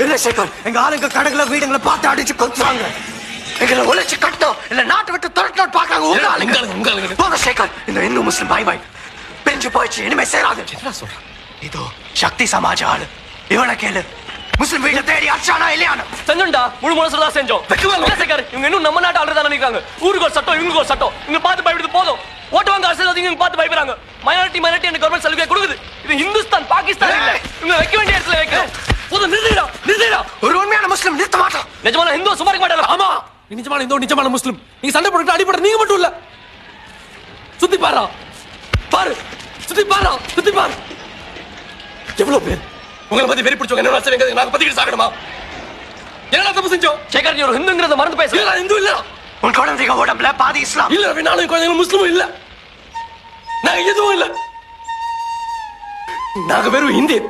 இல்ல சேகர், எங்க ஆளுங்க கடைகளை வீடுங்களை பார்த்து அடிச்சு கொத்துறாங்க. எங்களை உழைச்சு கட்டணும் இல்ல நாட்டை விட்டு துரட்டணும் பாக்காங்க உங்க ஆளுங்க. போங்க சேகர், இந்த இந்து முஸ்லிம் பாய் பாய் பெஞ்சு போயிடுச்சு, இனிமே சேராது. என்ன சொல்றான்? இதோ சக்தி சமாஜ ஆளு, இவனை கேளு. முஸ்லிம் வீட்டை தேடி அடிச்சானா இல்லையானு செஞ்சோம்டா, முழு மனசுல தான் செஞ்சோம். சேகர், இவங்க இன்னும் நம்ம நாட்டு ஆளுதான் நினைக்கிறாங்க. ஊருக்கு ஒரு சட்டம், இவங்களுக்கு ஒரு சட்டம். இவங்க பார்த்து பயப்படுது போதும். ஓட்டுவாங்க அரசியல், இவங்க பார்த்து பயப்படுறாங்க. மைனாரிட்டி என்ன கவர்மெண்ட் சலுகை கொடுக்குது. இது இந்துஸ்தான் பாகிஸ்தான் இல்ல. இவங்க வைக்க வேண்டிய இடத்துல வைக்கிறோம். போதும், நிறுத்திடா. ஒரு உண்மையான முஸ்லிம் நிறுத்த மாட்டான். நிஜமான இந்து சும்மா இருக்க மாட்டாங்க. ஆமா, நிஜமான இந்து நிஜமான முஸ்லிம். நீங்க சண்டை போட்டு அடிபட நீங்க மட்டும் இல்ல. சுத்தி பாரு, சுத்தி பாரு. எவ்வளவு பேர் உங்களை பத்தி வெறி பிடிச்சவங்க என்ன செய்வீங்க? நாங்க பத்திக்கிட்டு சாகணுமா? என்ன தப்பு செஞ்சோம்? சேகர், நீ ஒரு ஹிந்துங்கிறத மறந்து பேச. இல்ல, இந்து இல்ல. உன் குழந்தைங்க உடம்புல பாதி இஸ்லாம் இல்ல. நானும் குழந்தைங்க முஸ்லிமும் இல்ல. நாங்க எதுவும் இல்ல. நாங்க வெறும் இந்தியன்.